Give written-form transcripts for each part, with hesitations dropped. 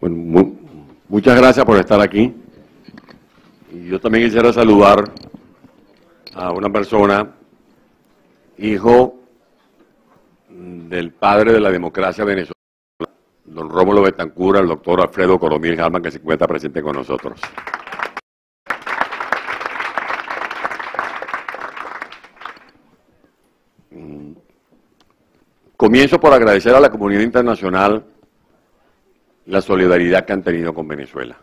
Bueno, muchas gracias por estar aquí. Y yo también quisiera saludar a una persona, hijo del padre de la democracia venezolana, don Rómulo Betancur, el doctor Alfredo Coromir Galman, que se encuentra presente con nosotros. Comienzo por agradecer a la comunidad internacional la solidaridad que han tenido con Venezuela.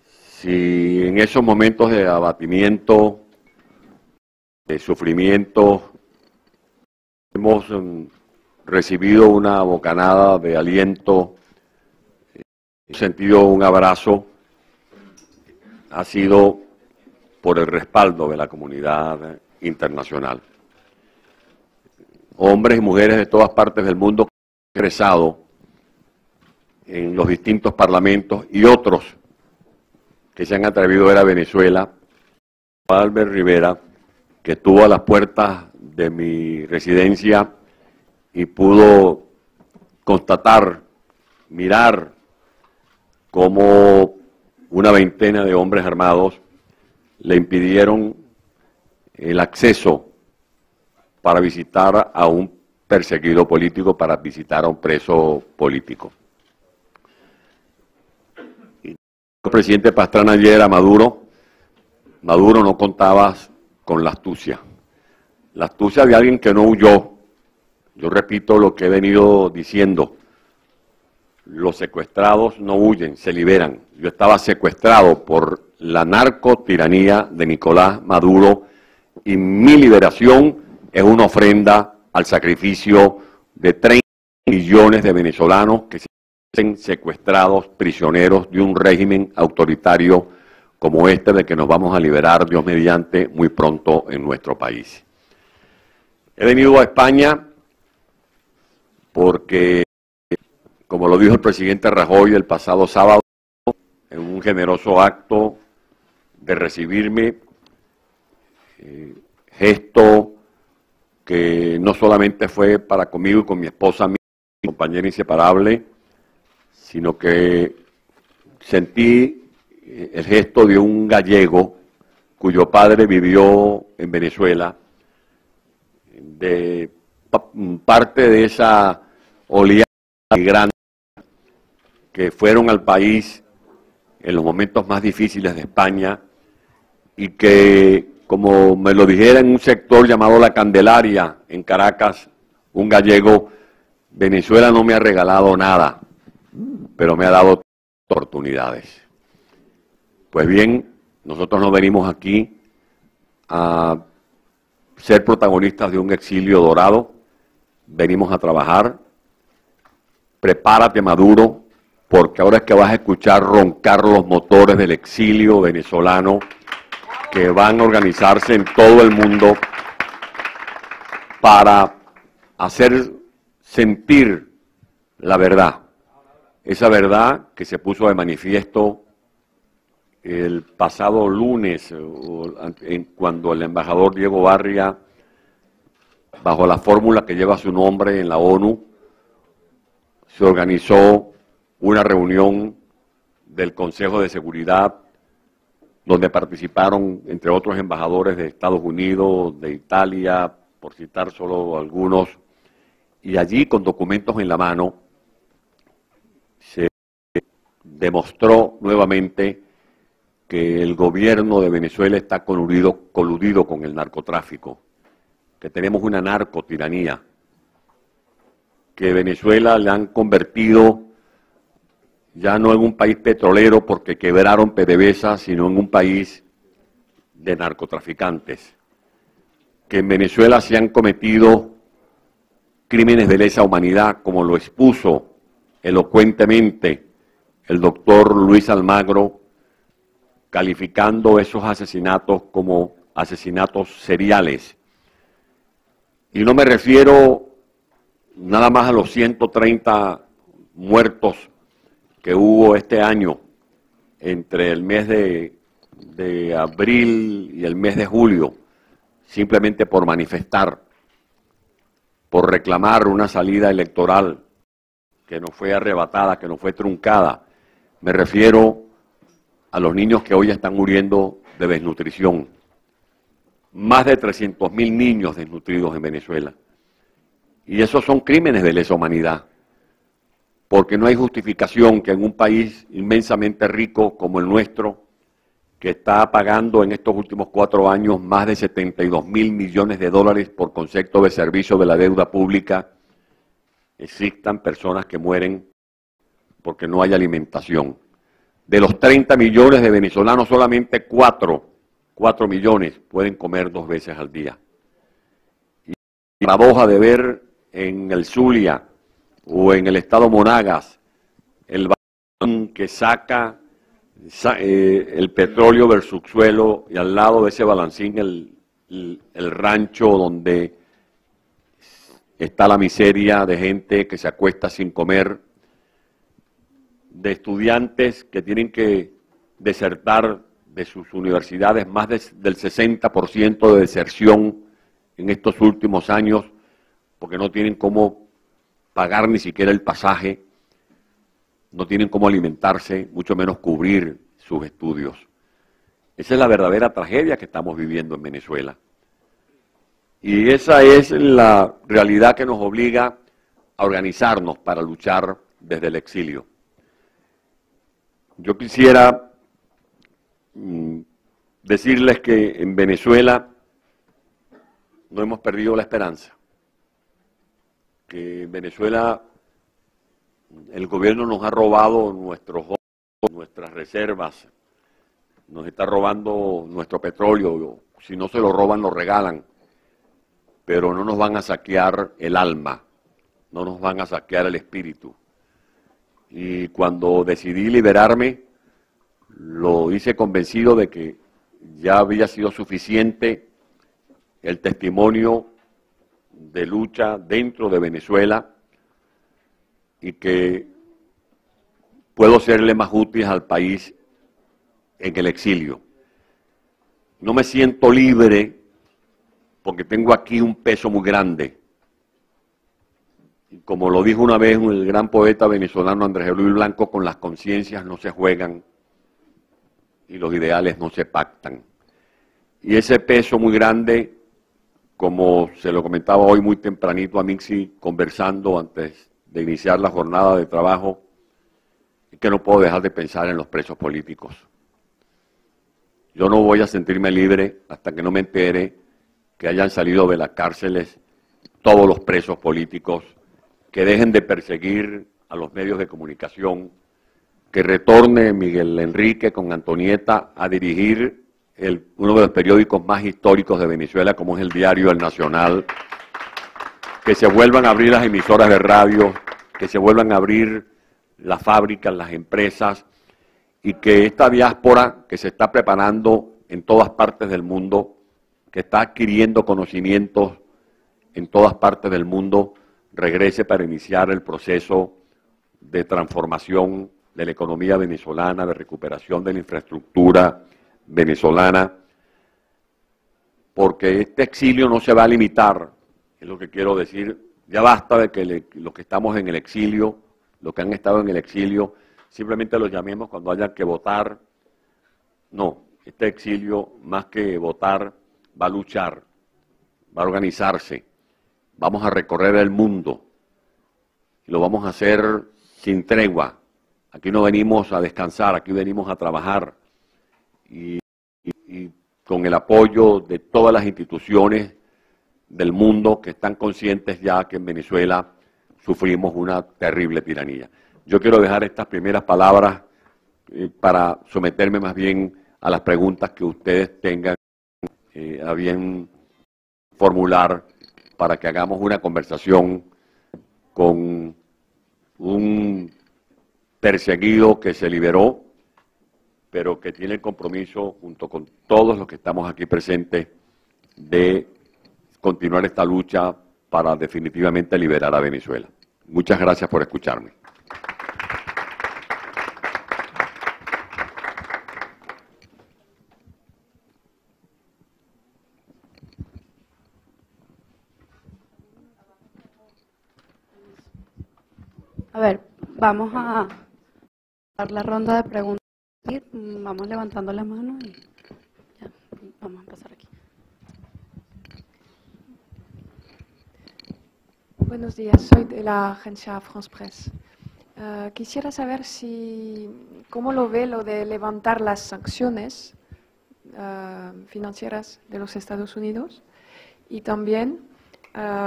Si en esos momentos de abatimiento, de sufrimiento, hemos recibido una bocanada de aliento, sentido un abrazo, ha sido por el respaldo de la comunidad internacional. Hombres y mujeres de todas partes del mundo que han ingresado en los distintos parlamentos y otros que se han atrevido a ir a Venezuela. Albert Rivera, que estuvo a las puertas de mi residencia y pudo constatar, mirar cómo una veintena de hombres armados le impidieron el acceso para visitar a un perseguido político, para visitar a un preso político. El presidente Pastrana ayer a Maduro no contabas con la astucia de alguien que no huyó. Yo repito lo que he venido diciendo, los secuestrados no huyen, se liberan. Yo estaba secuestrado por la narcotiranía de Nicolás Maduro y mi liberación es una ofrenda al sacrificio de 30 millones de venezolanos que se secuestrados, prisioneros de un régimen autoritario como este, de que nos vamos a liberar, Dios mediante, muy pronto en nuestro país. He venido a España porque, como lo dijo el presidente Rajoy el pasado sábado, en un generoso acto de recibirme, gesto que no solamente fue para conmigo y con mi esposa, mi compañera inseparable, sino que sentí el gesto de un gallego cuyo padre vivió en Venezuela, de parte de esa oleada migrante que fueron al país en los momentos más difíciles de España y que, como me lo dijera en un sector llamado La Candelaria, en Caracas, un gallego, Venezuela no me ha regalado nada, pero me ha dado oportunidades. Pues bien, nosotros no venimos aquí a ser protagonistas de un exilio dorado, venimos a trabajar. Prepárate, Maduro, porque ahora es que vas a escuchar roncar los motores del exilio venezolano que van a organizarse en todo el mundo para hacer sentir la verdad. Esa verdad que se puso de manifiesto el pasado lunes, cuando el embajador Diego Barria, bajo la fórmula que lleva su nombre en la ONU, se organizó una reunión del Consejo de Seguridad, donde participaron, entre otros, embajadores de Estados Unidos, de Italia, por citar solo algunos, y allí, con documentos en la mano, se demostró nuevamente que el gobierno de Venezuela está coludido con el narcotráfico, que tenemos una narcotiranía, que Venezuela le han convertido ya no en un país petrolero porque quebraron PDVSA, sino en un país de narcotraficantes, que en Venezuela se han cometido crímenes de lesa humanidad, como lo expuso elocuentemente el doctor Luis Almagro, calificando esos asesinatos como asesinatos seriales. Y no me refiero nada más a los 130 muertos que hubo este año entre el mes de abril y el mes de julio, simplemente por manifestar, por reclamar una salida electoral que nos fue arrebatada, que nos fue truncada. Me refiero a los niños que hoy están muriendo de desnutrición. Más de 300.000 niños desnutridos en Venezuela. Y esos son crímenes de lesa humanidad, porque no hay justificación que en un país inmensamente rico como el nuestro, que está pagando en estos últimos 4 años más de 72.000 millones de dólares por concepto de servicio de la deuda pública, existan personas que mueren porque no hay alimentación. De los 30 millones de venezolanos, solamente 4 millones pueden comer 2 veces al día. Y la paradoja de ver en el Zulia o en el estado Monagas el balón que saca el petróleo del subsuelo y al lado de ese balancín el rancho donde está la miseria de gente que se acuesta sin comer, de estudiantes que tienen que desertar de sus universidades, más del 60% de deserción en estos últimos años, porque no tienen cómo pagar ni siquiera el pasaje, no tienen cómo alimentarse, mucho menos cubrir sus estudios. Esa es la verdadera tragedia que estamos viviendo en Venezuela. Y esa es la realidad que nos obliga a organizarnos para luchar desde el exilio. Yo quisiera decirles que en Venezuela no hemos perdido la esperanza, que en Venezuela el gobierno nos ha robado nuestras reservas, nos está robando nuestro petróleo, si no se lo roban, lo regalan, pero no nos van a saquear el alma, no nos van a saquear el espíritu. Y cuando decidí liberarme, lo hice convencido de que ya había sido suficiente el testimonio de lucha dentro de Venezuela y que puedo serle más útil al país en el exilio. No me siento libre porque tengo aquí un peso muy grande. Y como lo dijo una vez el gran poeta venezolano Andrés Luis Blanco, con las conciencias no se juegan y los ideales no se pactan. Y ese peso muy grande, como se lo comentaba hoy muy tempranito a Mixi, conversando antes de iniciar la jornada de trabajo, es que no puedo dejar de pensar en los presos políticos. Yo no voy a sentirme libre hasta que no me entere que hayan salido de las cárceles todos los presos políticos, que dejen de perseguir a los medios de comunicación, que retorne Miguel Enrique con Antonieta a dirigir uno de los periódicos más históricos de Venezuela, como es el diario El Nacional, que se vuelvan a abrir las emisoras de radio, que se vuelvan a abrir las fábricas, las empresas, y que esta diáspora que se está preparando en todas partes del mundo, que está adquiriendo conocimientos en todas partes del mundo, regrese para iniciar el proceso de transformación de la economía venezolana, de recuperación de la infraestructura venezolana, porque este exilio no se va a limitar, es lo que quiero decir. Ya basta de que los que estamos en el exilio, los que han estado en el exilio, simplemente los llamemos cuando haya que votar. No, este exilio, más que votar, va a luchar, va a organizarse, vamos a recorrer el mundo y lo vamos a hacer sin tregua. Aquí no venimos a descansar, aquí venimos a trabajar y con el apoyo de todas las instituciones del mundo que están conscientes ya que en Venezuela sufrimos una terrible tiranía. Yo quiero dejar estas primeras palabras para someterme más bien a las preguntas que ustedes tengan a bien formular para que hagamos una conversación con un perseguido que se liberó, pero que tiene el compromiso, junto con todos los que estamos aquí presentes, de continuar esta lucha para definitivamente liberar a Venezuela. Muchas gracias por escucharme. A ver, vamos a dar la ronda de preguntas. Vamos levantando la mano y ya, vamos a empezar aquí. Buenos días, soy de la agencia France Press. Quisiera saber cómo lo ve lo de levantar las sanciones financieras de los Estados Unidos. Y también,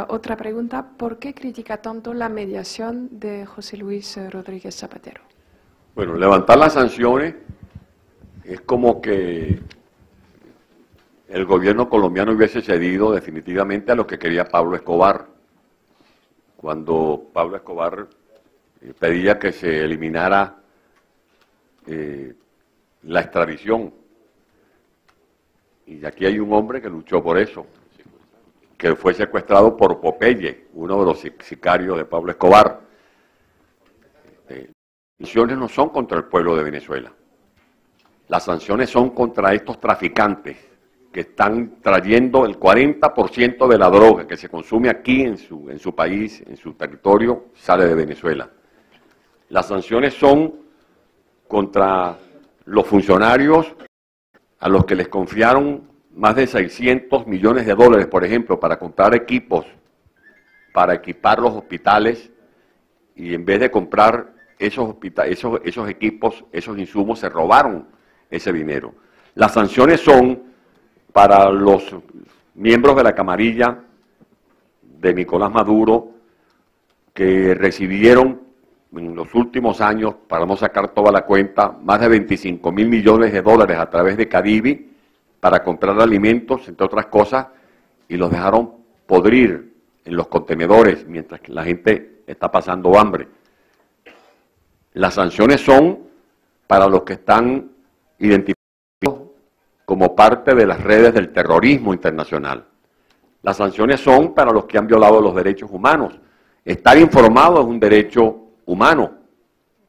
otra pregunta, ¿por qué critica tanto la mediación de José Luis Rodríguez Zapatero? Bueno, levantar las sanciones es como que el gobierno colombiano hubiese cedido definitivamente a lo que quería Pablo Escobar. Cuando Pablo Escobar pedía que se eliminara la extradición. Y aquí hay un hombre que luchó por eso, que fue secuestrado por Popeye, uno de los sicarios de Pablo Escobar. Las sanciones no son contra el pueblo de Venezuela. Las sanciones son contra estos traficantes que están trayendo el 40% de la droga que se consume aquí en su país, en su territorio, sale de Venezuela. Las sanciones son contra los funcionarios a los que les confiaron más de 600 millones de dólares, por ejemplo, para comprar equipos, para equipar los hospitales, y en vez de comprar esos equipos, esos insumos, se robaron ese dinero. Las sanciones son para los miembros de la camarilla de Nicolás Maduro, que recibieron en los últimos años, para no sacar toda la cuenta, más de 25.000 millones de dólares a través de Cadivi para comprar alimentos, entre otras cosas, y los dejaron podrir en los contenedores mientras que la gente está pasando hambre. Las sanciones son para los que están identificados como parte de las redes del terrorismo internacional. Las sanciones son para los que han violado los derechos humanos. Estar informado es un derecho humano,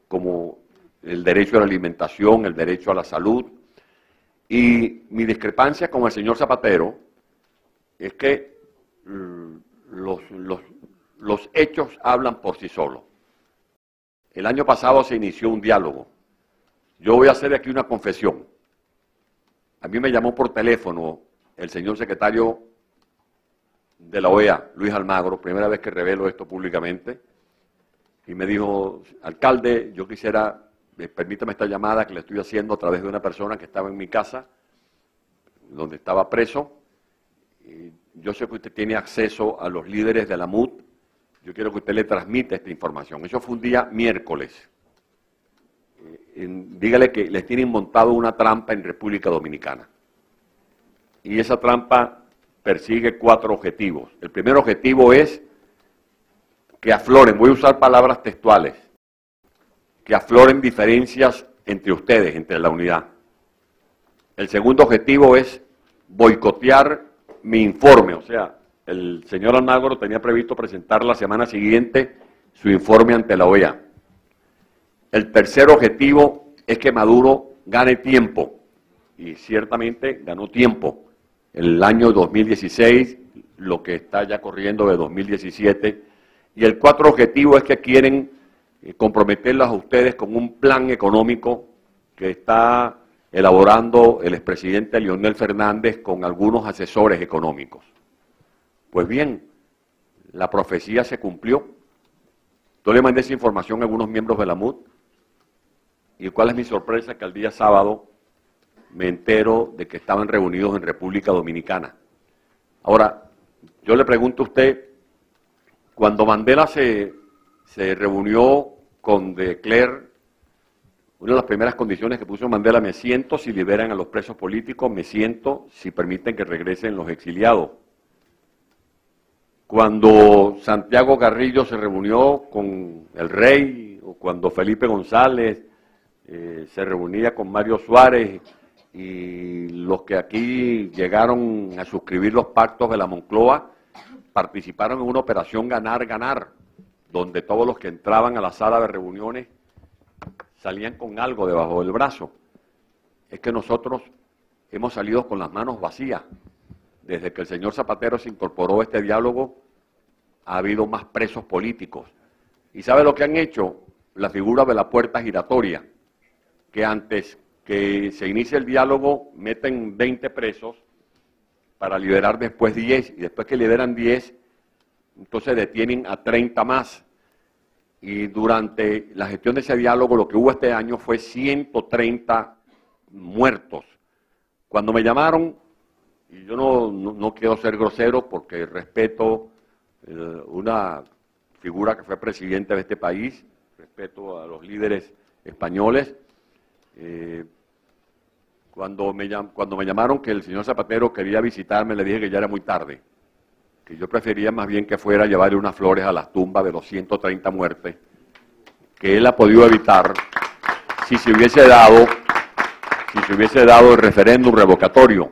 como el derecho a la alimentación, el derecho a la salud. Y mi discrepancia con el señor Zapatero es que los hechos hablan por sí solos. El año pasado se inició un diálogo. Yo voy a hacer aquí una confesión. A mí me llamó por teléfono el señor secretario de la OEA, Luis Almagro, primera vez que revelo esto públicamente, y me dijo: alcalde, yo quisiera, permítame esta llamada que le estoy haciendo a través de una persona que estaba en mi casa, donde estaba preso. Y yo sé que usted tiene acceso a los líderes de la MUD, yo quiero que usted le transmita esta información. Eso fue un día miércoles. Dígale que les tienen montado una trampa en República Dominicana. Y esa trampa persigue 4 objetivos. El primer objetivo es que afloren, voy a usar palabras textuales, que afloren diferencias entre ustedes, entre la unidad. El segundo objetivo es boicotear mi informe, o sea, el señor Almagro tenía previsto presentar la semana siguiente su informe ante la OEA. El tercer objetivo es que Maduro gane tiempo, y ciertamente ganó tiempo. El año 2016, lo que está ya corriendo de 2017, y el cuarto objetivo es que quieren comprometerlos a ustedes con un plan económico que está elaborando el expresidente Leonel Fernández con algunos asesores económicos. Pues bien, la profecía se cumplió. Yo le mandé esa información a algunos miembros de la MUD, y cuál es mi sorpresa, que al día sábado me entero de que estaban reunidos en República Dominicana. Ahora, yo le pregunto a usted, cuando Mandela se reunió con de Klerk, una de las primeras condiciones que puso Mandela: me siento si liberan a los presos políticos, me siento si permiten que regresen los exiliados. Cuando Santiago Carrillo se reunió con el rey, o cuando Felipe González se reunía con Mario Suárez, y los que aquí llegaron a suscribir los pactos de la Moncloa participaron en una operación ganar-ganar, donde todos los que entraban a la sala de reuniones salían con algo debajo del brazo. Es que nosotros hemos salido con las manos vacías. Desde que el señor Zapatero se incorporó a este diálogo, ha habido más presos políticos. ¿Y sabe lo que han hecho? La figura de la puerta giratoria, que antes que se inicie el diálogo meten 20 presos para liberar después 10, y después que liberan 10, entonces detienen a 30 más. Y durante la gestión de ese diálogo lo que hubo este año fue 130 muertos. Cuando me llamaron, y yo no quiero ser grosero porque respeto una figura que fue presidente de este país, respeto a los líderes españoles, cuando me llamaron que el señor Zapatero quería visitarme, le dije que ya era muy tarde, que yo prefería más bien que fuera a llevarle unas flores a las tumbas de los 130 muertes, que él ha podido evitar si se hubiese dado el referéndum revocatorio,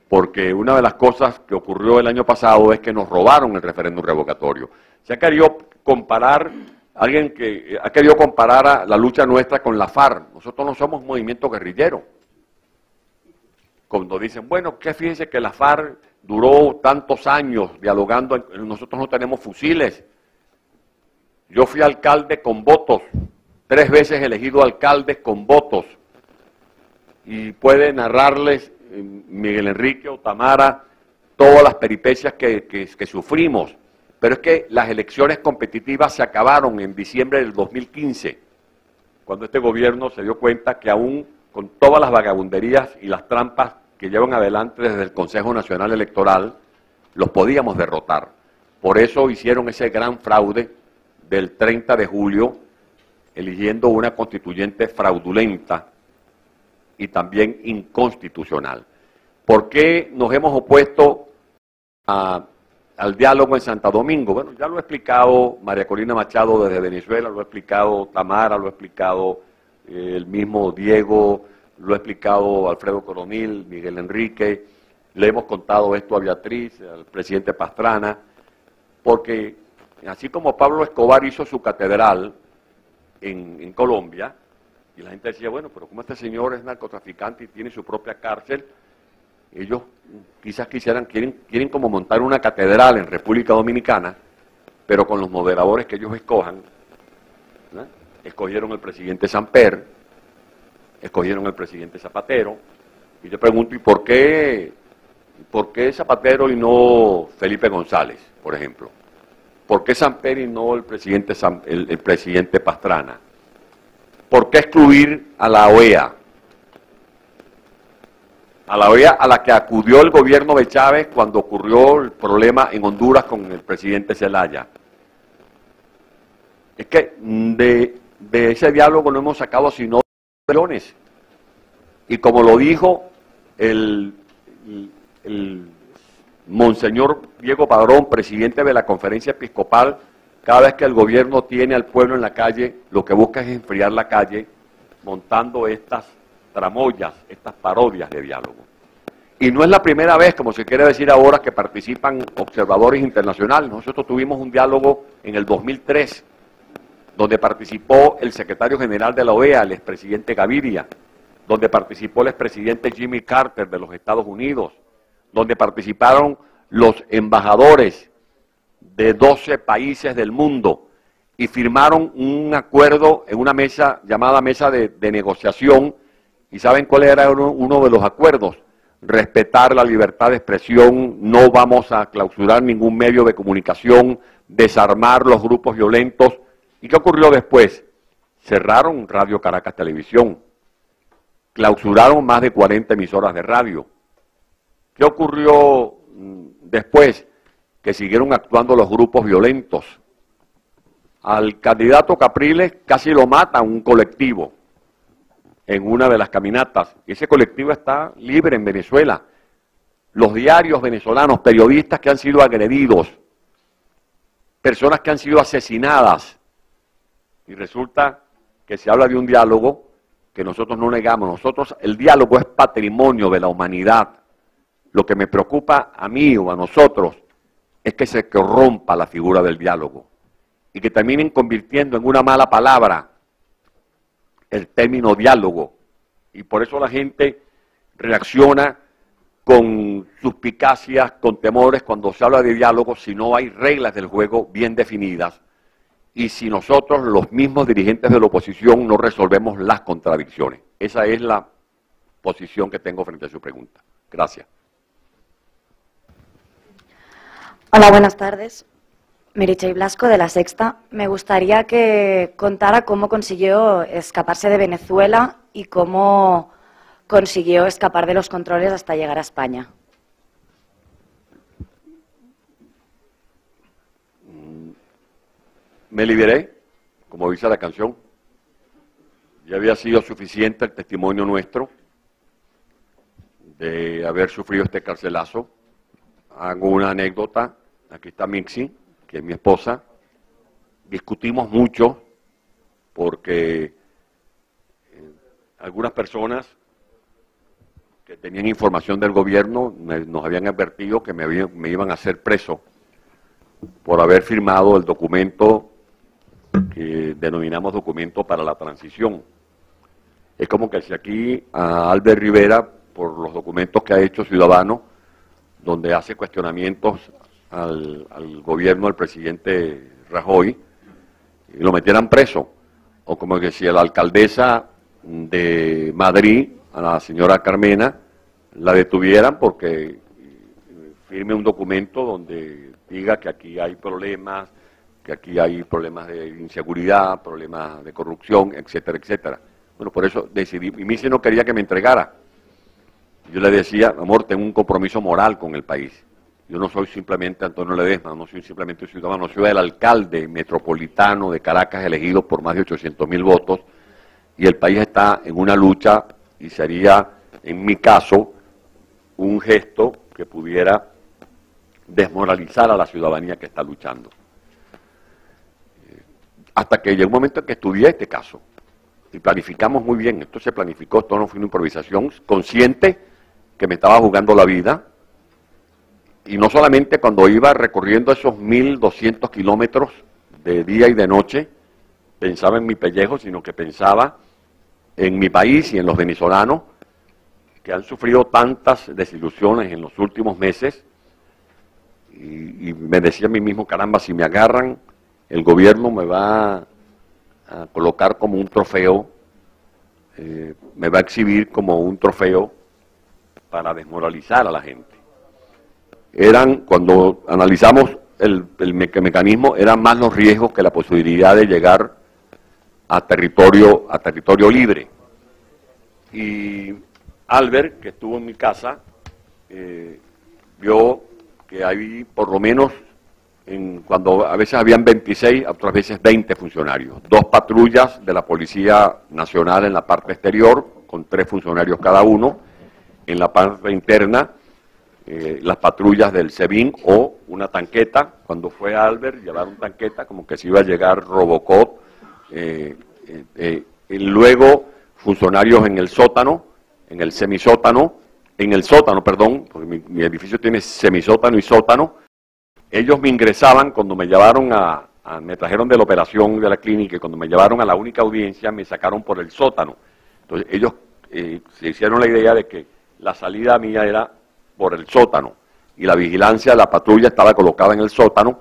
porque una de las cosas que ocurrió el año pasado es que nos robaron el referéndum revocatorio. Se ha querido comparar, alguien que ha querido comparar a la lucha nuestra con la FARC. Nosotros no somos movimiento guerrillero. Cuando dicen, bueno, que fíjense que la FARC duró tantos años dialogando, nosotros no tenemos fusiles. Yo fui alcalde con votos, 3 veces elegido alcalde con votos. Y puede narrarles Miguel Enrique o Tamara todas las peripecias que sufrimos. Pero es que las elecciones competitivas se acabaron en diciembre del 2015, cuando este gobierno se dio cuenta que aún con todas las vagabunderías y las trampas que llevan adelante desde el Consejo Nacional Electoral, los podíamos derrotar. Por eso hicieron ese gran fraude del 30 de julio, eligiendo una constituyente fraudulenta y también inconstitucional. ¿Por qué nos hemos opuesto al diálogo en Santo Domingo? Bueno, ya lo ha explicado María Corina Machado desde Venezuela, lo ha explicado Tamara, lo ha explicado el mismo Diego, lo ha explicado Alfredo Coronil, Miguel Enrique, le hemos contado esto a Beatriz, al presidente Pastrana, porque así como Pablo Escobar hizo su catedral en Colombia, y la gente decía, bueno, pero como este señor es narcotraficante y tiene su propia cárcel, ellos quizás quieren como montar una catedral en República Dominicana, pero con los moderadores que ellos escojan, ¿no? Escogieron el presidente Samper, escogieron el presidente Zapatero, y yo pregunto, ¿y por qué Zapatero y no Felipe González, por ejemplo? ¿Por qué Samper y no el presidente Pastrana? ¿Por qué excluir a la OEA? A la OEA a la que acudió el gobierno de Chávez cuando ocurrió el problema en Honduras con el presidente Zelaya. Es que de ese diálogo no hemos sacado sino millones. Y como lo dijo el Monseñor Diego Padrón, presidente de la Conferencia Episcopal, cada vez que el gobierno tiene al pueblo en la calle, lo que busca es enfriar la calle, montando estas tramoyas, estas parodias de diálogo. Y no es la primera vez, como se quiere decir ahora, que participan observadores internacionales. Nosotros tuvimos un diálogo en el 2003, donde participó el secretario general de la OEA, el expresidente Gaviria, donde participó el expresidente Jimmy Carter de los Estados Unidos, donde participaron los embajadores de 12 países del mundo y firmaron un acuerdo en una mesa llamada mesa de negociación. ¿Y saben cuál era uno de los acuerdos? Respetar la libertad de expresión, no vamos a clausurar ningún medio de comunicación, desarmar los grupos violentos. ¿Y qué ocurrió después? Cerraron Radio Caracas Televisión, clausuraron más de 40 emisoras de radio. ¿Qué ocurrió después? Que siguieron actuando los grupos violentos. Al candidato Capriles casi lo mata un colectivo en una de las caminatas. Ese colectivo está libre en Venezuela. Los diarios venezolanos, periodistas que han sido agredidos, personas que han sido asesinadas. Y resulta que se habla de un diálogo que nosotros no negamos. Nosotros, el diálogo es patrimonio de la humanidad. Lo que me preocupa a mí o a nosotros es que se corrompa la figura del diálogo y que terminen convirtiendo en una mala palabra el término diálogo. Y por eso la gente reacciona con suspicacias, con temores cuando se habla de diálogo, si no hay reglas del juego bien definidas. y si nosotros, los mismos dirigentes de la oposición, no resolvemos las contradicciones. Esa es la posición que tengo frente a su pregunta. Gracias. Hola, buenas tardes. Meritxell Blasco, de La Sexta. Me gustaría que contara cómo consiguió escaparse de Venezuela y cómo consiguió escapar de los controles hasta llegar a España. Me liberé, como dice la canción. Ya había sido suficiente el testimonio nuestro de haber sufrido este carcelazo. Hago una anécdota. Aquí está Mixi, que es mi esposa. Discutimos mucho porque algunas personas que tenían información del gobierno nos habían advertido que me iban a hacer preso por haber firmado el documento que denominamos documento para la transición. Es como que si aquí a Albert Rivera, por los documentos que ha hecho Ciudadanos, donde hace cuestionamientos al gobierno del presidente Rajoy, y lo metieran preso, o como que si a la alcaldesa de Madrid, a la señora Carmena, la detuvieran porque firme un documento donde diga que aquí hay problemas, que aquí hay problemas de inseguridad, problemas de corrupción, etcétera, etcétera. Bueno, por eso decidí, y Missy no quería que me entregara. Yo le decía, amor, tengo un compromiso moral con el país. Yo no soy simplemente Antonio Ledesma, no soy simplemente un ciudadano, soy el alcalde metropolitano de Caracas elegido por más de 800.000 votos, y el país está en una lucha, y sería, en mi caso, un gesto que pudiera desmoralizar a la ciudadanía que está luchando. Hasta que llegó un momento en que estudié este caso y planificamos muy bien. Esto se planificó, esto no fue una improvisación, consciente que me estaba jugando la vida, y no solamente cuando iba recorriendo esos 1.200 kilómetros de día y de noche pensaba en mi pellejo, sino que pensaba en mi país y en los venezolanos que han sufrido tantas desilusiones en los últimos meses, y me decía a mí mismo, caramba, si me agarran, el gobierno me va a colocar como un trofeo, me va a exhibir como un trofeo para desmoralizar a la gente. Cuando analizamos el mecanismo, eran más los riesgos que la posibilidad de llegar a territorio libre. Y Albert, que estuvo en mi casa, vio que hay por lo menos, cuando a veces habían 26, otras veces 20 funcionarios. 2 patrullas de la Policía Nacional en la parte exterior, con 3 funcionarios cada uno. En la parte interna, las patrullas del SEBIN o una tanqueta. Cuando fue Albert, llevaron tanqueta, como que se iba a llegar Robocop. Y luego, funcionarios en el sótano, en el semisótano, en el sótano, perdón, porque mi edificio tiene semisótano y sótano. Ellos me ingresaban cuando me llevaron me trajeron de la operación de la clínica, y cuando me llevaron a la única audiencia me sacaron por el sótano. Entonces ellos se hicieron la idea de que la salida mía era por el sótano y la vigilancia de la patrulla estaba colocada en el sótano,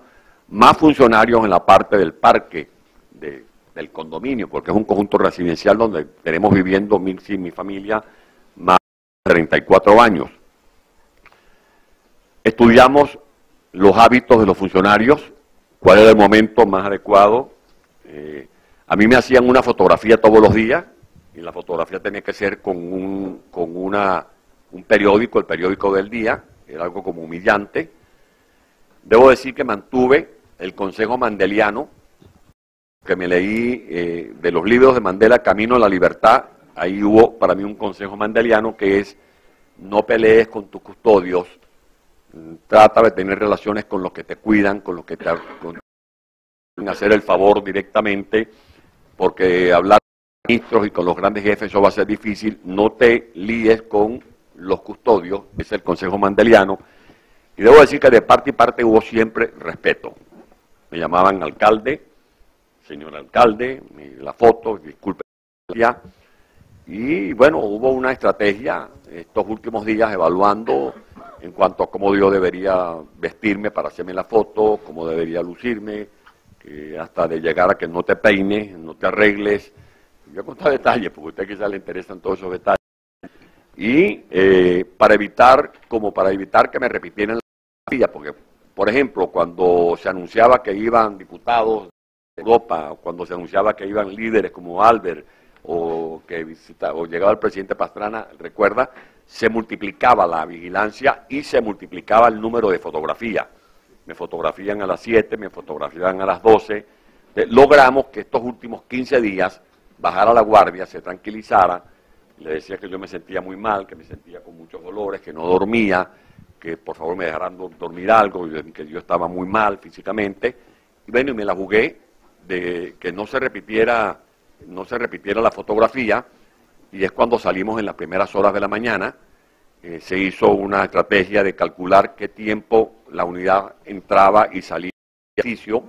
más funcionarios en la parte del parque del condominio, porque es un conjunto residencial donde tenemos viviendo mi familia más de 34 años. Estudiamos los hábitos de los funcionarios, cuál era el momento más adecuado. A mí me hacían una fotografía todos los días, y la fotografía tenía que ser con un periódico, el periódico del día, era algo como humillante. Debo decir que mantuve el consejo mandeliano, que me leí de los libros de Mandela, Camino a la Libertad. Ahí hubo para mí un consejo mandeliano que es: no pelees con tus custodios, trata de tener relaciones con los que te cuidan, con los que te hacer el favor directamente, porque hablar con los ministros y con los grandes jefes eso va a ser difícil. No te líes con los custodios, es el consejo mandeliano. Y debo decir que de parte y parte hubo siempre respeto. Me llamaban alcalde, señor alcalde, la foto, disculpe ya. Y bueno, hubo una estrategia estos últimos días evaluando en cuanto a cómo yo debería vestirme para hacerme la foto, cómo debería lucirme, que hasta de llegar a que no te peines, no te arregles. Voy a contar detalles, porque a usted quizás le interesan todos esos detalles. Y para evitar que me repitieran la fotografía, porque, por ejemplo, cuando se anunciaba que iban diputados de Europa, o cuando se anunciaba que iban líderes como Albert, o llegaba el presidente Pastrana, recuerda, se multiplicaba la vigilancia y se multiplicaba el número de fotografías. Me fotografían a las 7, me fotografían a las 12. Logramos que estos últimos 15 días bajara la guardia, se tranquilizara. Le decía que yo me sentía muy mal, que me sentía con muchos dolores, que no dormía, que por favor me dejaran dormir algo, que yo estaba muy mal físicamente. Y bueno, y me la jugué de que no se repitiera la fotografía, y es cuando salimos en las primeras horas de la mañana. Se hizo una estrategia de calcular qué tiempo la unidad entraba y salía del edificio,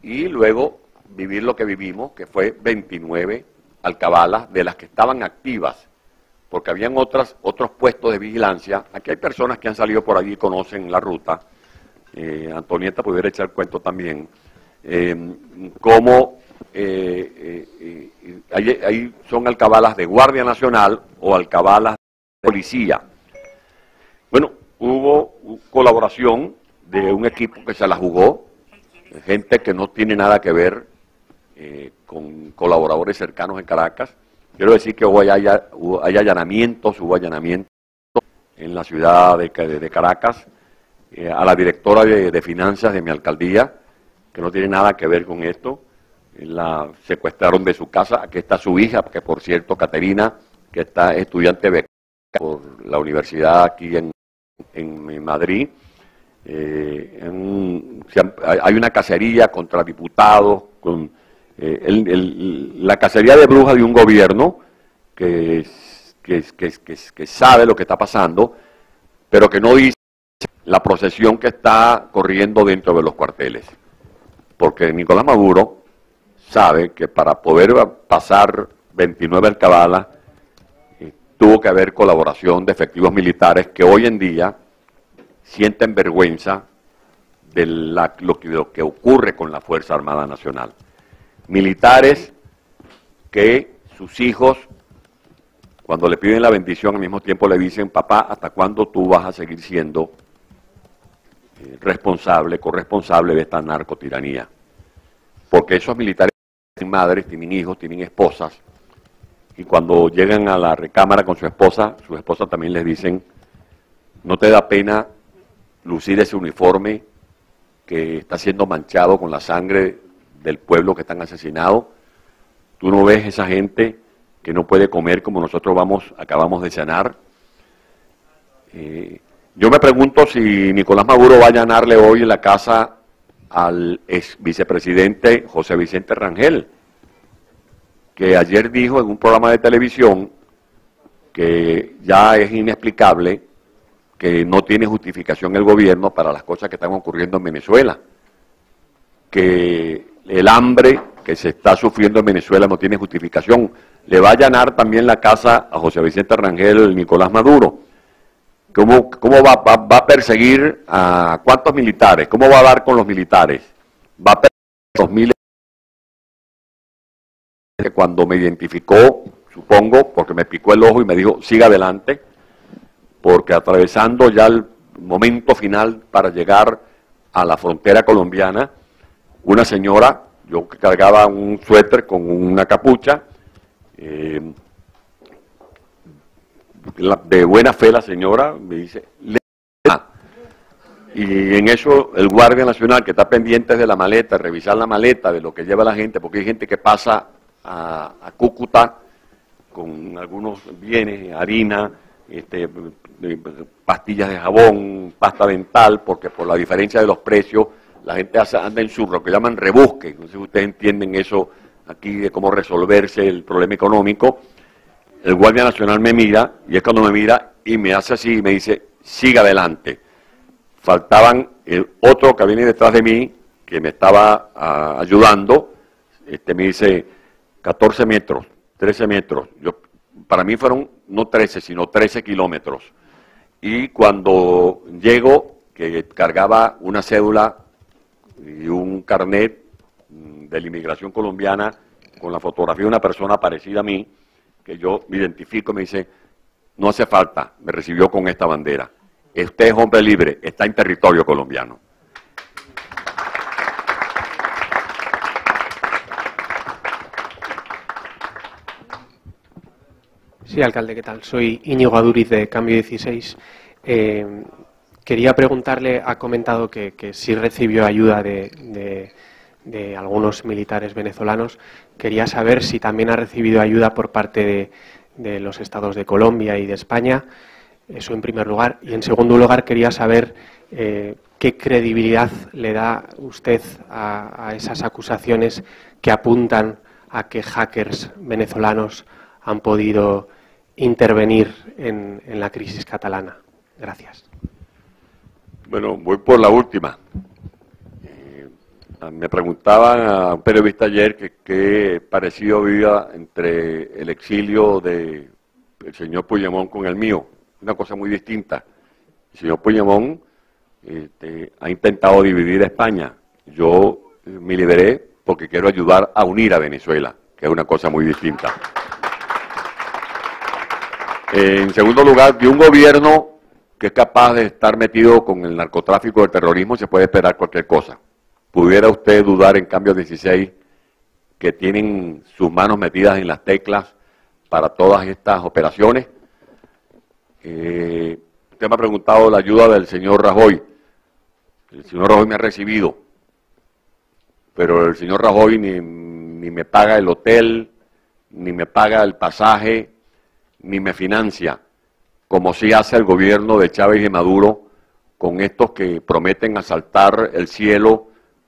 y luego vivir lo que vivimos, que fue 29 alcabalas de las que estaban activas, porque habían otros puestos de vigilancia. Aquí hay personas que han salido por allí y conocen la ruta. Antonieta pudiera echar cuento también. Cómo ahí son alcabalas de Guardia Nacional o alcabalas de policía. Bueno, hubo colaboración de un equipo que se la jugó, gente que no tiene nada que ver con colaboradores cercanos en Caracas. Quiero decir que hay allanamientos, hubo allanamientos en la ciudad de Caracas, a la directora de finanzas de mi alcaldía, que no tiene nada que ver con esto. La secuestraron de su casa. Aquí está su hija, que por cierto, Caterina, que está estudiante becada por la universidad aquí en Madrid. Hay una cacería contra diputados, la cacería de brujas de un gobierno que sabe lo que está pasando, pero que no dice la procesión que está corriendo dentro de los cuarteles. Porque Nicolás Maduro sabe que para poder pasar 29 alcabalas tuvo que haber colaboración de efectivos militares que hoy en día sienten vergüenza de lo que ocurre con la Fuerza Armada Nacional. Militares que sus hijos, cuando le piden la bendición, al mismo tiempo le dicen: papá, ¿hasta cuándo tú vas a seguir siendo corresponsable de esta narcotiranía? Porque esos militares tienen madres, tienen hijos, tienen esposas, y cuando llegan a la recámara con su esposa también les dicen: ¿no te da pena lucir ese uniforme que está siendo manchado con la sangre del pueblo que están asesinados? ¿Tú no ves esa gente que no puede comer como nosotros acabamos de cenar? Yo me pregunto si Nicolás Maduro va a allanarle hoy en la casa al ex vicepresidente José Vicente Rangel, que ayer dijo en un programa de televisión que ya es inexplicable, que no tiene justificación el gobierno para las cosas que están ocurriendo en Venezuela, que el hambre que se está sufriendo en Venezuela no tiene justificación. Le va a allanar también la casa a José Vicente Rangel Nicolás Maduro. ¿Cómo va a perseguir a cuántos militares? ¿Cómo va a dar con los militares? Va a perseguir a los miles que cuando me identificó, supongo, porque me picó el ojo y me dijo: siga adelante, porque atravesando ya el momento final para llegar a la frontera colombiana, una señora, yo que cargaba un suéter con una capucha, de buena fe la señora me dice: y en eso el Guardia Nacional, que está pendiente de la maleta, revisar la maleta de lo que lleva la gente, porque hay gente que pasa a Cúcuta con algunos bienes, harina, pastillas de jabón, pasta dental, porque por la diferencia de los precios la gente anda en su lo que llaman rebusque. No sé si ustedes entienden eso aquí de cómo resolverse el problema económico. El Guardia Nacional me mira, y es cuando me mira y me hace así y me dice: siga adelante. Faltaban el otro que viene detrás de mí, que me estaba ayudando, me dice 14 metros, 13 metros. Para mí fueron no 13, sino 13 kilómetros. Y cuando llego, que cargaba una cédula y un carnet de la inmigración colombiana con la fotografía de una persona parecida a mí, que yo me identifico, me dice, no hace falta, me recibió con esta bandera. Usted es hombre libre, está en territorio colombiano. Sí, alcalde, ¿qué tal? Soy Íñigo Aduriz de Cambio 16. Quería preguntarle, ha comentado que sí recibió ayuda de algunos militares venezolanos. Quería saber si también ha recibido ayuda por parte de los estados de Colombia y de España. Eso en primer lugar. Y en segundo lugar quería saber qué credibilidad le da usted a esas acusaciones que apuntan a que hackers venezolanos han podido intervenir en la crisis catalana. Gracias. Bueno, voy por la última. Me preguntaban a un periodista ayer que qué parecido había entre el exilio del señor Puigdemont con el mío. Una cosa muy distinta. El señor Puigdemont ha intentado dividir a España. Yo me liberé porque quiero ayudar a unir a Venezuela, que es una cosa muy distinta. En segundo lugar, de un gobierno que es capaz de estar metido con el narcotráfico, el terrorismo, se puede esperar cualquier cosa. ¿Pudiera usted dudar en Cambio 16 que tienen sus manos metidas en las teclas para todas estas operaciones? Usted me ha preguntado la ayuda del señor Rajoy. El señor Rajoy me ha recibido, pero el señor Rajoy ni me paga el hotel, ni me paga el pasaje, ni me financia, como sí hace el gobierno de Chávez y Maduro, con estos que prometen asaltar el cielo,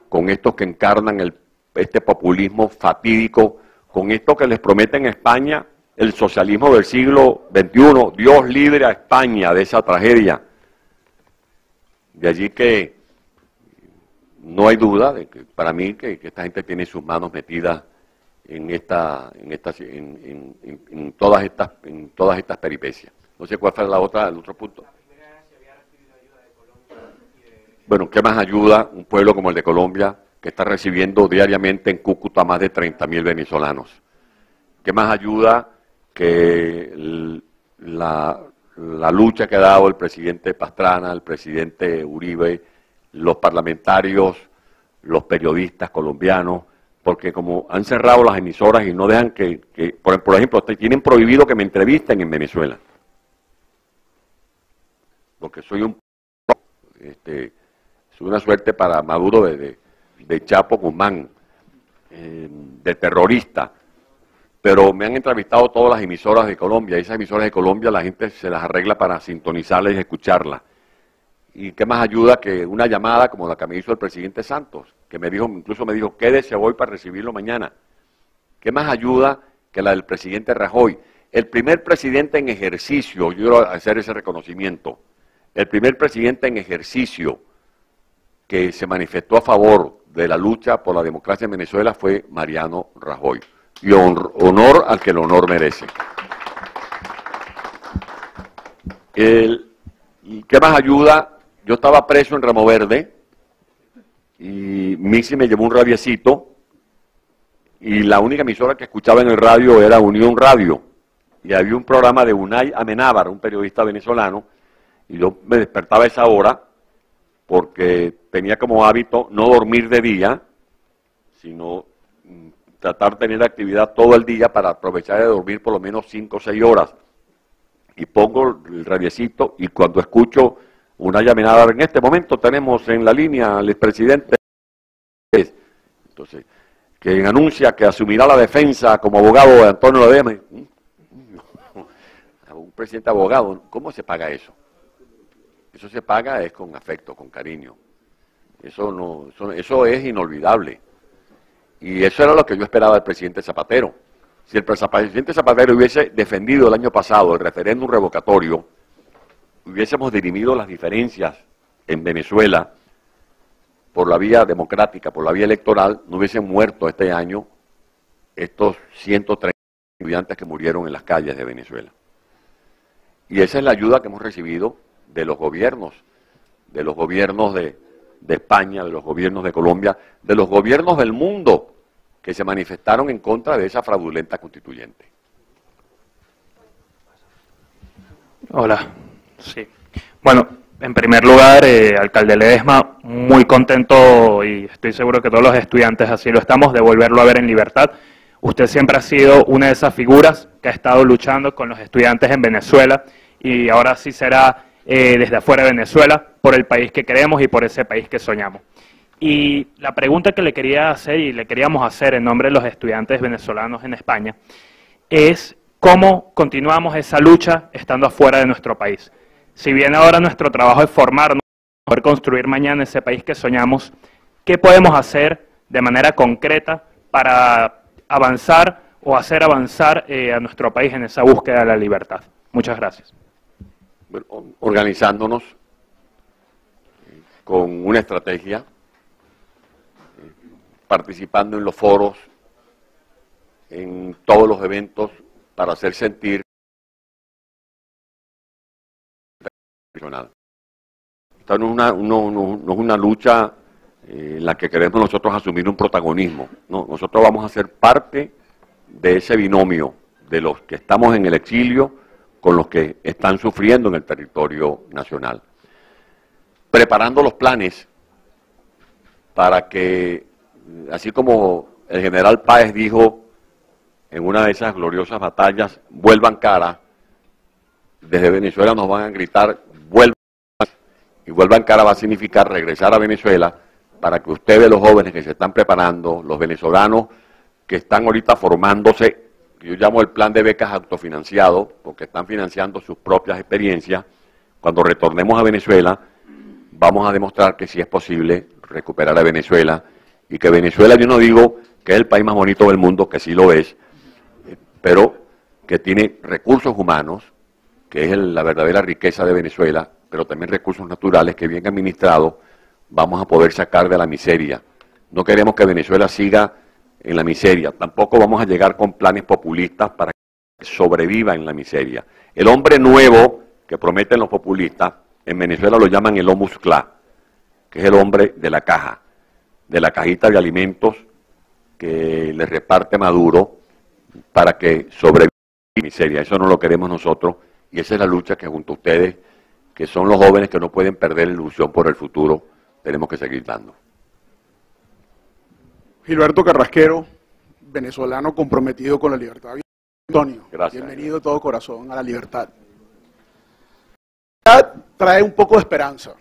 con estos que encarnan este populismo fatídico, con estos que les prometen a España el socialismo del siglo XXI. Dios libre a España de esa tragedia. De allí que no hay duda de que para mí que esta gente tiene sus manos metidas en todas estas peripecias. No sé cuál fue el otro punto. Bueno, ¿qué más ayuda un pueblo como el de Colombia, que está recibiendo diariamente en Cúcuta más de 30.000 venezolanos? ¿Qué más ayuda que la lucha que ha dado el presidente Pastrana, el presidente Uribe, los parlamentarios, los periodistas colombianos? Porque como han cerrado las emisoras y no dejan por ejemplo, tienen prohibido que me entrevisten en Venezuela. Porque soy una suerte para Maduro de Chapo Guzmán, de terrorista. Pero me han entrevistado todas las emisoras de Colombia, y esas emisoras de Colombia la gente se las arregla para sintonizarlas y escucharlas. ¿Y qué más ayuda que una llamada como la que me hizo el presidente Santos, que incluso me dijo, quédese hoy para recibirlo mañana? ¿Qué más ayuda que la del presidente Rajoy? El primer presidente en ejercicio, yo quiero hacer ese reconocimiento, el primer presidente en ejercicio que se manifestó a favor de la lucha por la democracia en Venezuela fue Mariano Rajoy. Y honor al que el honor merece. ¿Qué más ayuda? Yo estaba preso en Ramo Verde y Mixi me llevó un radiecito y la única emisora que escuchaba en el radio era Unión Radio. Y había un programa de Unai Amenábar, un periodista venezolano, y yo me despertaba a esa hora porque tenía como hábito no dormir de día, sino tratar de tener actividad todo el día para aprovechar de dormir por lo menos 5 o 6 horas. Y pongo el radiecito y cuando escucho una llamada, en este momento tenemos en la línea al expresidente, entonces, que anuncia que asumirá la defensa como abogado de Antonio Ledesma. Un presidente abogado, ¿cómo se paga eso? Eso se paga es con afecto, con cariño. Eso es inolvidable. Y eso era lo que yo esperaba del presidente Zapatero. Si el presidente Zapatero hubiese defendido el año pasado el referéndum revocatorio, hubiésemos dirimido las diferencias en Venezuela por la vía democrática, por la vía electoral, no hubiesen muerto este año estos 130 estudiantes que murieron en las calles de Venezuela. Y esa es la ayuda que hemos recibido de los gobiernos de España, de los gobiernos de Colombia, de los gobiernos del mundo, que se manifestaron en contra de esa fraudulenta constituyente. Hola, sí. Bueno, en primer lugar, alcalde Ledesma, muy contento y estoy seguro que todos los estudiantes así lo estamos, de volverlo a ver en libertad. Usted siempre ha sido una de esas figuras que ha estado luchando con los estudiantes en Venezuela y ahora sí será desde afuera de Venezuela, por el país que queremos y por ese país que soñamos. Y la pregunta que le quería hacer y le queríamos hacer en nombre de los estudiantes venezolanos en España es cómo continuamos esa lucha estando afuera de nuestro país. Si bien ahora nuestro trabajo es formarnos, poder construir mañana ese país que soñamos, ¿qué podemos hacer de manera concreta para avanzar o hacer avanzar a nuestro país en esa búsqueda de la libertad? Muchas gracias. Bueno, organizándonos con una estrategia, participando en los foros, en todos los eventos, para hacer sentir esta no es una lucha en la que queremos nosotros asumir un protagonismo. No, nosotros vamos a ser parte de ese binomio de los que estamos en el exilio con los que están sufriendo en el territorio nacional. Preparando los planes para que, así como el general Páez dijo en una de esas gloriosas batallas, vuelvan cara, desde Venezuela nos van a gritar, vuelvan, y vuelvan cara va a significar regresar a Venezuela para que ustedes, los jóvenes que se están preparando, los venezolanos que están ahorita formándose, yo llamo el plan de becas autofinanciado, porque están financiando sus propias experiencias, cuando retornemos a Venezuela, vamos a demostrar que sí es posible recuperar a Venezuela, y que Venezuela, yo no digo que es el país más bonito del mundo, que sí lo es, pero que tiene recursos humanos, que es la verdadera riqueza de Venezuela, pero también recursos naturales que bien administrados vamos a poder sacar de la miseria. No queremos que Venezuela siga en la miseria, tampoco vamos a llegar con planes populistas para que sobreviva en la miseria. El hombre nuevo que prometen los populistas, en Venezuela lo llaman el homus cla, que es el hombre de la caja, de la cajita de alimentos que le reparte Maduro para que sobreviva en la miseria. Eso no lo queremos nosotros y esa es la lucha que junto a ustedes, que son los jóvenes que no pueden perder la ilusión por el futuro, tenemos que seguir dando. Gilberto Carrasquero, venezolano comprometido con la libertad. Antonio, gracias. Bienvenido de todo corazón a la libertad. La libertad trae un poco de esperanza.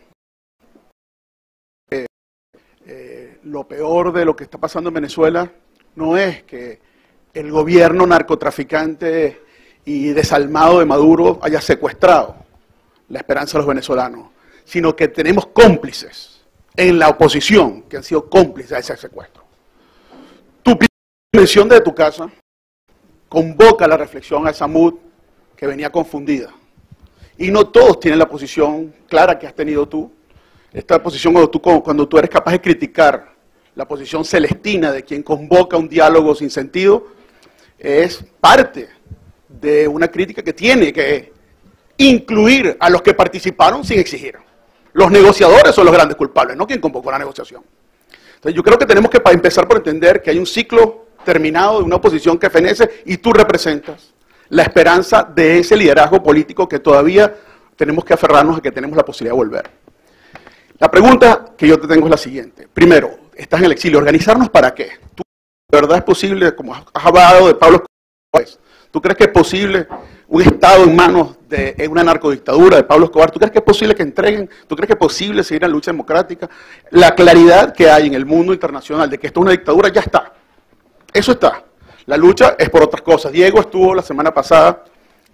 Lo peor de lo que está pasando en Venezuela no es que el gobierno narcotraficante y desalmado de Maduro haya secuestrado la esperanza de los venezolanos, sino que tenemos cómplices en la oposición que han sido cómplices a ese secuestro. Tu mención de tu casa convoca la reflexión a esa mood que venía confundida. Y no todos tienen la posición clara que has tenido tú. Esta posición cuando tú eres capaz de criticar la posición celestina de quien convoca un diálogo sin sentido, es parte de una crítica que tiene que incluir a los que participaron sin exigir. Los negociadores son los grandes culpables, no quien convocó la negociación. Entonces yo creo que tenemos que empezar por entender que hay un ciclo terminado de una oposición que fenece y tú representas la esperanza de ese liderazgo político que todavía tenemos que aferrarnos a que tenemos la posibilidad de volver. La pregunta que yo te tengo es la siguiente. Primero, estás en el exilio. ¿Organizarnos para qué? ¿Tú de verdad es posible, como has hablado de Pablo Escobar, tú crees que es posible un Estado en manos de una narcodictadura de Pablo Escobar? ¿Tú crees que es posible que entreguen? ¿Tú crees que es posible seguir en la lucha democrática? La claridad que hay en el mundo internacional de que esto es una dictadura ya está. Eso está. La lucha es por otras cosas. Diego estuvo la semana pasada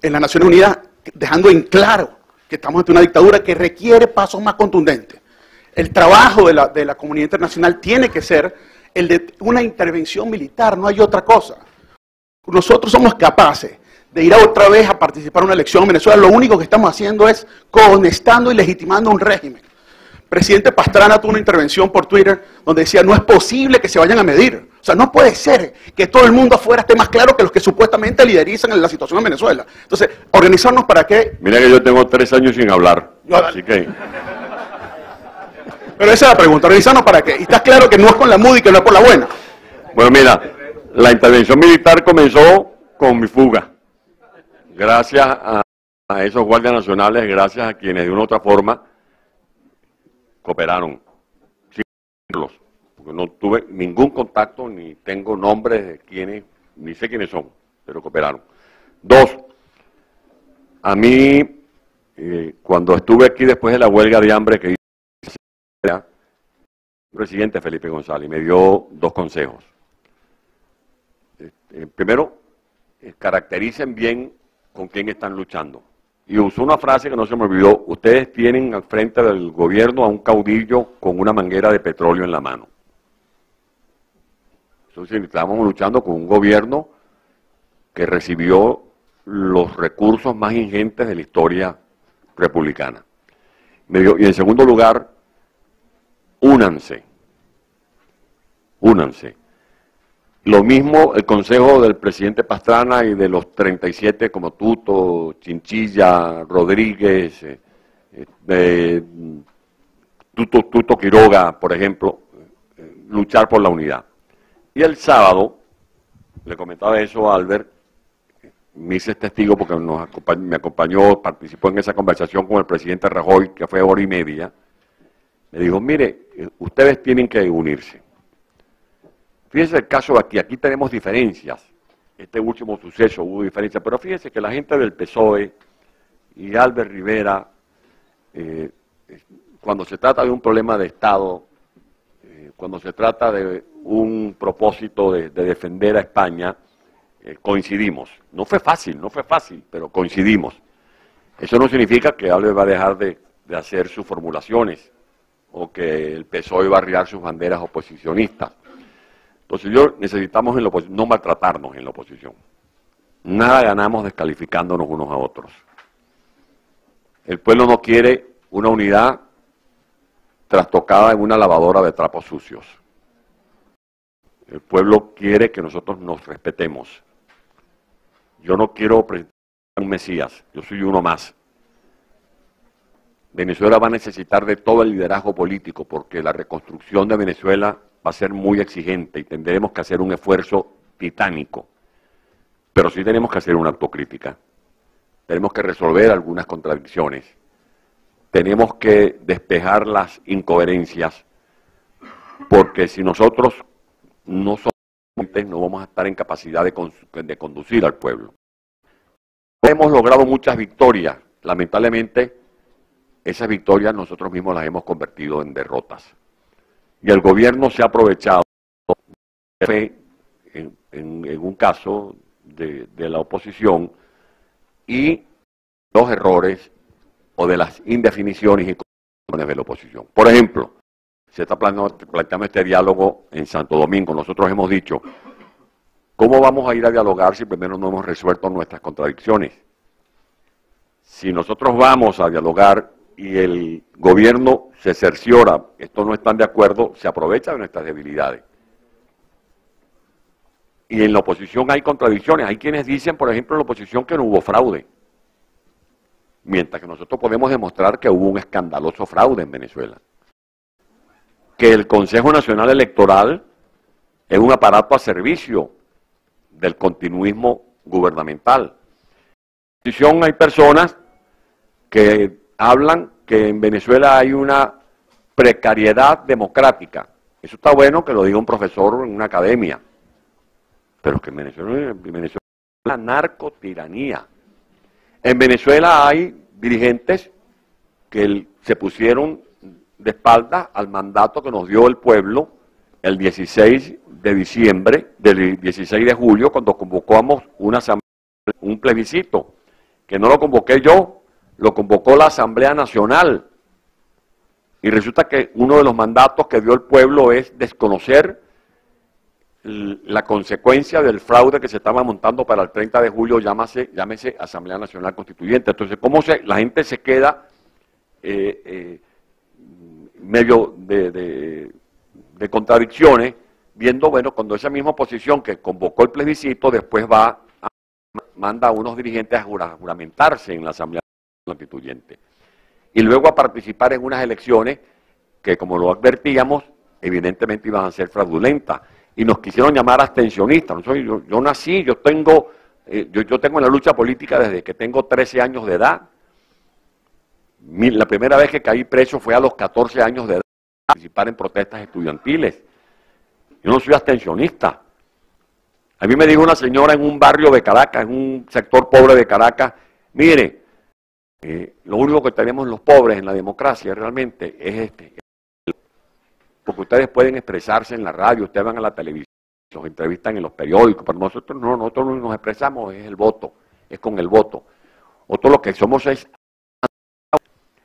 en las Naciones Unidas dejando en claro que estamos ante una dictadura que requiere pasos más contundentes. El trabajo de la comunidad internacional tiene que ser el de una intervención militar, no hay otra cosa. Nosotros somos capaces de ir otra vez a participar en una elección en Venezuela. Lo único que estamos haciendo es cohonestando y legitimando un régimen. Presidente Pastrana tuvo una intervención por Twitter donde decía, no es posible que se vayan a medir. O sea, no puede ser que todo el mundo afuera esté más claro que los que supuestamente liderizan la situación en Venezuela. Entonces, ¿organizarnos para qué? Mira que yo tengo 3 años sin hablar, así que... Pero esa es la pregunta, ¿organizarnos para qué? Y está claro que no es con la MUD y que no es por la buena. Bueno, mira, La intervención militar comenzó con mi fuga. Gracias a esos guardias nacionales, gracias a quienes de una u otra forma cooperaron. Porque no tuve ningún contacto, ni tengo nombres de quienes, ni sé quiénes son, pero cooperaron. Dos, a mí, cuando estuve aquí después de la huelga de hambre que hice, el presidente Felipe González me dio dos consejos. Primero, caractericen bien con quién están luchando. Y usó una frase que no se me olvidó: ustedes tienen al frente del gobierno a un caudillo con una manguera de petróleo en la mano. Entonces, estábamos luchando con un gobierno que recibió los recursos más ingentes de la historia republicana. Y en segundo lugar, únanse. Únanse. Lo mismo el consejo del presidente Pastrana y de los 37 como Tuto, Chinchilla, Rodríguez, Tuto Quiroga, por ejemplo, luchar por la unidad. Y el sábado, le comentaba eso a Albert, me hice testigo porque me acompañó, participó en esa conversación con el presidente Rajoy, que fue hora y media. Me dijo, mire, ustedes tienen que unirse. Fíjense el caso de aquí tenemos diferencias. Este último suceso hubo diferencias, pero fíjense que la gente del PSOE y Albert Rivera, cuando se trata de un problema de Estado, cuando se trata de un propósito de defender a España, coincidimos. No fue fácil, pero coincidimos. Eso no significa que Albert va a dejar de hacer sus formulaciones o que el PSOE va a arriar sus banderas oposicionistas. Entonces necesitamos no maltratarnos en la oposición. Nada ganamos descalificándonos unos a otros. El pueblo no quiere una unidad trastocada en una lavadora de trapos sucios. El pueblo quiere que nosotros nos respetemos. Yo no quiero presentar un Mesías, yo soy uno más. Venezuela va a necesitar de todo el liderazgo político porque la reconstrucción de Venezuela va a ser muy exigente y tendremos que hacer un esfuerzo titánico. Pero sí tenemos que hacer una autocrítica. Tenemos que resolver algunas contradicciones. Tenemos que despejar las incoherencias, porque si nosotros no somos, no vamos a estar en capacidad de conducir al pueblo. Hemos logrado muchas victorias. Lamentablemente, esas victorias nosotros mismos las hemos convertido en derrotas. Y el gobierno se ha aprovechado en un caso de la oposición y los errores o de las indefiniciones y condiciones de la oposición. Por ejemplo, se está planteando este diálogo en Santo Domingo. Nosotros hemos dicho, ¿cómo vamos a ir a dialogar si primero no hemos resuelto nuestras contradicciones? Si nosotros vamos a dialogar y el gobierno se cerciora, estos no están de acuerdo, se aprovecha de nuestras debilidades. Y en la oposición hay contradicciones. Hay quienes dicen, por ejemplo, en la oposición que no hubo fraude. Mientras que nosotros podemos demostrar que hubo un escandaloso fraude en Venezuela. Que el Consejo Nacional Electoral es un aparato a servicio del continuismo gubernamental. En la oposición hay personas que hablan que en Venezuela hay una precariedad democrática. Eso está bueno que lo diga un profesor en una academia. Pero que en Venezuela hay una narcotiranía. En Venezuela hay dirigentes que se pusieron de espaldas al mandato que nos dio el pueblo el 16 de diciembre, del 16 de julio, cuando convocamos una asamblea, un plebiscito, que no lo convoqué yo, lo convocó la Asamblea Nacional. Y resulta que uno de los mandatos que dio el pueblo es desconocer la consecuencia del fraude que se estaba montando para el 30 de julio, llámese Asamblea Nacional Constituyente. Entonces, ¿cómo la gente se queda medio de contradicciones, viendo, bueno, cuando esa misma oposición que convocó el plebiscito después manda a unos dirigentes a juramentarse en la Asamblea Constituyente y luego a participar en unas elecciones que, como lo advertíamos, evidentemente iban a ser fraudulentas? y nos quisieron llamar abstencionistas. Yo nací, yo tengo en la lucha política desde que tengo 13 años de edad. La primera vez que caí preso fue a los 14 años de edad, para participar en protestas estudiantiles. Yo no soy abstencionista. A mí me dijo una señora en un barrio de Caracas, en un sector pobre de Caracas, mire, lo único que tenemos los pobres en la democracia realmente es porque ustedes pueden expresarse en la radio, ustedes van a la televisión, los entrevistan en los periódicos, pero nosotros no, nosotros nos expresamos es el voto, es con el voto. Nosotros lo que somos es...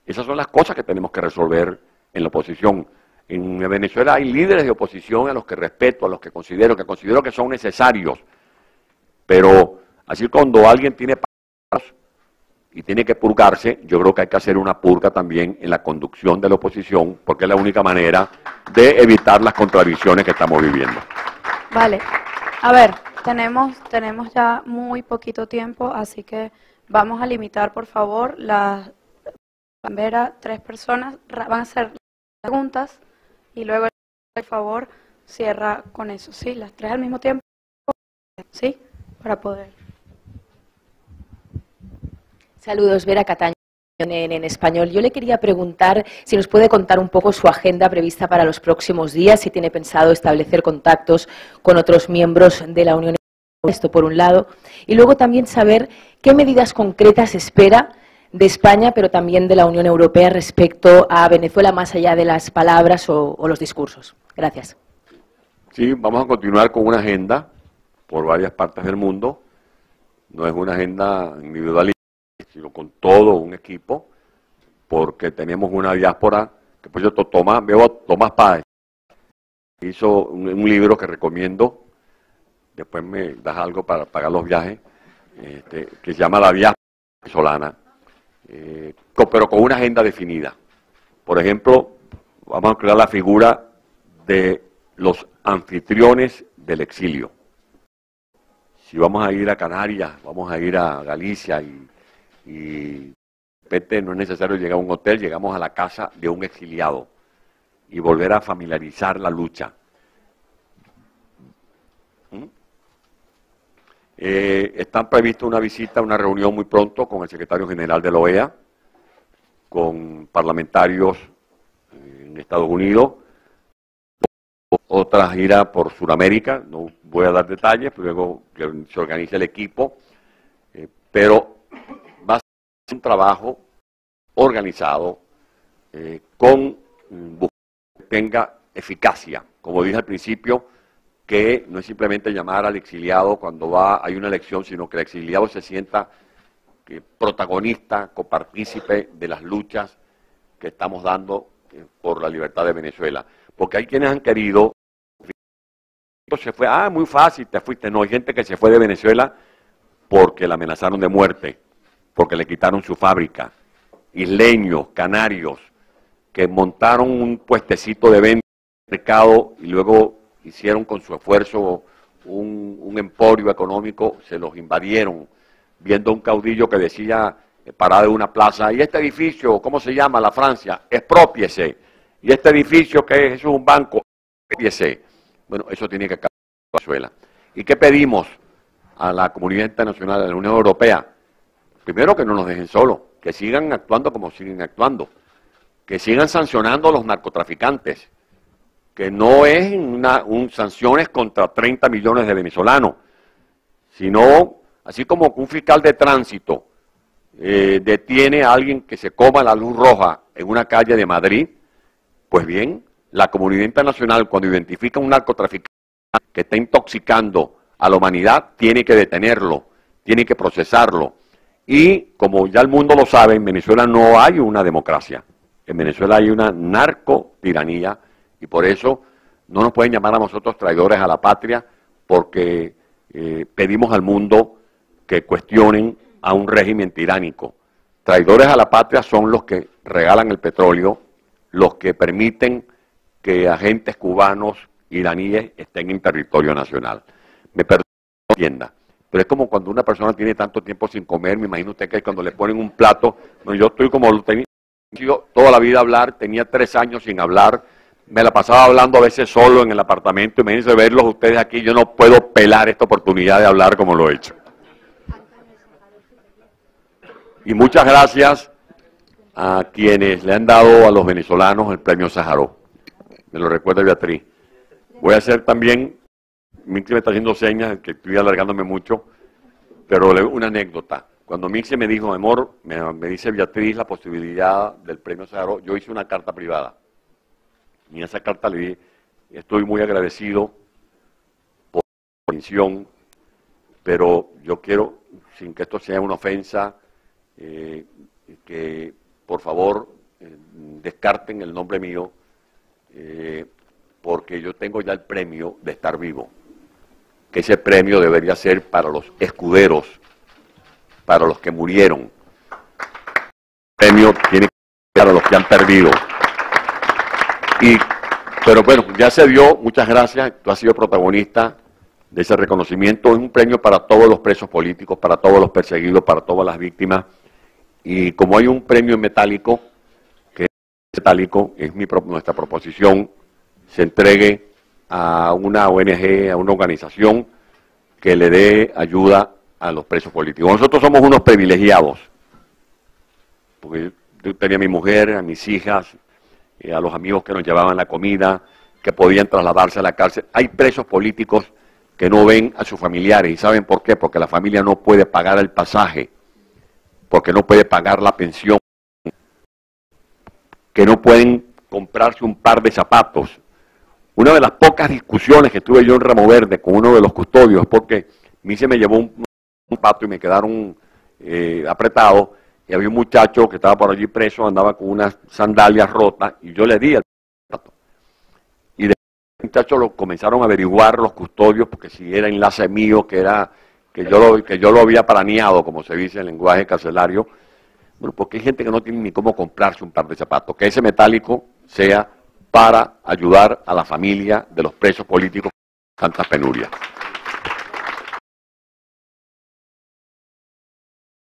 Esas son las cosas que tenemos que resolver en la oposición. En Venezuela hay líderes de oposición a los que respeto, a los que considero que son necesarios, pero así cuando alguien tiene pasos y tiene que purgarse, yo creo que hay que hacer una purga también en la conducción de la oposición, porque es la única manera de evitar las contradicciones que estamos viviendo. Vale, a ver, tenemos ya muy poquito tiempo, así que vamos a limitar, por favor, las 3 personas, van a hacer preguntas y luego, por favor, cierra con eso. Sí, las 3 al mismo tiempo, sí, para poder. Saludos, Vera Cataño en español. Yo le quería preguntar si nos puede contar un poco su agenda prevista para los próximos días, si tiene pensado establecer contactos con otros miembros de la Unión Europea, esto por un lado, y luego también saber qué medidas concretas espera de España, pero también de la Unión Europea respecto a Venezuela, más allá de las palabras o los discursos. Gracias. Sí, vamos a continuar con una agenda por varias partes del mundo. No es una agenda individualista, sino con todo un equipo, porque tenemos una diáspora, que por cierto, veo a Tomás Páez, hizo un libro que recomiendo, después me das algo para pagar los viajes, que se llama La diáspora venezolana, pero con una agenda definida. Por ejemplo, vamos a crear la figura de los anfitriones del exilio. Si vamos a ir a Canarias, vamos a ir a Galicia y de repente no es necesario llegar a un hotel, llegamos a la casa de un exiliado y volver a familiarizar la lucha. Están previstos una visita, una reunión muy pronto con el secretario general de la OEA, con parlamentarios en Estados Unidos, otra gira por Sudamérica, no voy a dar detalles, luego que se organice el equipo, pero va a ser un trabajo organizado con que tenga eficacia, como dije al principio, que no es simplemente llamar al exiliado cuando hay una elección, sino que el exiliado se sienta protagonista, copartícipe de las luchas que estamos dando por la libertad de Venezuela. Porque hay quienes han querido, se fue, muy fácil, te fuiste. No, hay gente que se fue de Venezuela porque la amenazaron de muerte, porque le quitaron su fábrica. Isleños, canarios, que montaron un puestecito de venta en el mercado y luego hicieron con su esfuerzo un emporio económico, se los invadieron, viendo un caudillo que decía, parado en una plaza, y este edificio, ¿cómo se llama? La Francia, exprópiese. Y este edificio, que es? Eso es un banco, expropiese. Bueno, eso tiene que acabar en Venezuela. ¿Y qué pedimos a la comunidad internacional, a la Unión Europea? Primero, que no nos dejen solos, que sigan actuando como siguen actuando, que sigan sancionando a los narcotraficantes, que no es sanciones contra 30 millones de venezolanos, sino, así como un fiscal de tránsito detiene a alguien que se coma la luz roja en una calle de Madrid, pues bien, la comunidad internacional, cuando identifica a un narcotraficante que está intoxicando a la humanidad, tiene que detenerlo, tiene que procesarlo. Y como ya el mundo lo sabe, en Venezuela no hay una democracia, en Venezuela hay una narcotiranía, y por eso no nos pueden llamar a nosotros traidores a la patria, porque pedimos al mundo que cuestionen a un régimen tiránico. Traidores a la patria son los que regalan el petróleo, los que permiten que agentes cubanos, iraníes, estén en territorio nacional. Me perdona, no entienda, pero es como cuando una persona tiene tanto tiempo sin comer, me imagino usted que cuando le ponen un plato, bueno, yo estoy como, toda la vida hablar, tenía 3 años sin hablar, me la pasaba hablando a veces solo en el apartamento. Imagínense verlos ustedes aquí. Yo no puedo pelar esta oportunidad de hablar como lo he hecho. Y muchas gracias a quienes le han dado a los venezolanos el premio Sájarov. Me lo recuerda Beatriz. Voy a hacer también, Mixi me está haciendo señas, que estoy alargándome mucho, pero una anécdota. Cuando Mixi me dijo, amor, me dice Beatriz la posibilidad del premio Sájarov, yo hice una carta privada. Y en esa carta le dije, estoy muy agradecido por la atención, pero yo quiero, sin que esto sea una ofensa, que por favor descarten el nombre mío, porque yo tengo ya el premio de estar vivo, que ese premio debería ser para los escuderos, para los que murieron. El premio tiene que ser para los que han perdido. Pero bueno, ya se dio, muchas gracias, tú has sido protagonista de ese reconocimiento. Es un premio para todos los presos políticos, para todos los perseguidos, para todas las víctimas. Y como hay un premio en metálico, que es metálico, es nuestra proposición, se entregue a una ONG, a una organización que le dé ayuda a los presos políticos. Nosotros somos unos privilegiados, porque yo tenía a mi mujer, a mis hijas, a los amigos que nos llevaban la comida, que podían trasladarse a la cárcel. Hay presos políticos que no ven a sus familiares. ¿Y saben por qué? Porque la familia no puede pagar el pasaje, porque no puede pagar la pensión, que no pueden comprarse un par de zapatos. Una de las pocas discusiones que tuve yo en Ramo Verde con uno de los custodios es porque a mí se me llevó un zapato y me quedaron apretados. Y había un muchacho que estaba por allí preso, andaba con unas sandalias rotas, y yo le di el zapato. Y después el muchacho lo comenzaron a averiguar los custodios, porque si era enlace mío, que yo lo había planeado, como se dice en lenguaje carcelario. Bueno, porque hay gente que no tiene ni cómo comprarse un par de zapatos. Que ese metálico sea para ayudar a la familia de los presos políticos con tantas penurias.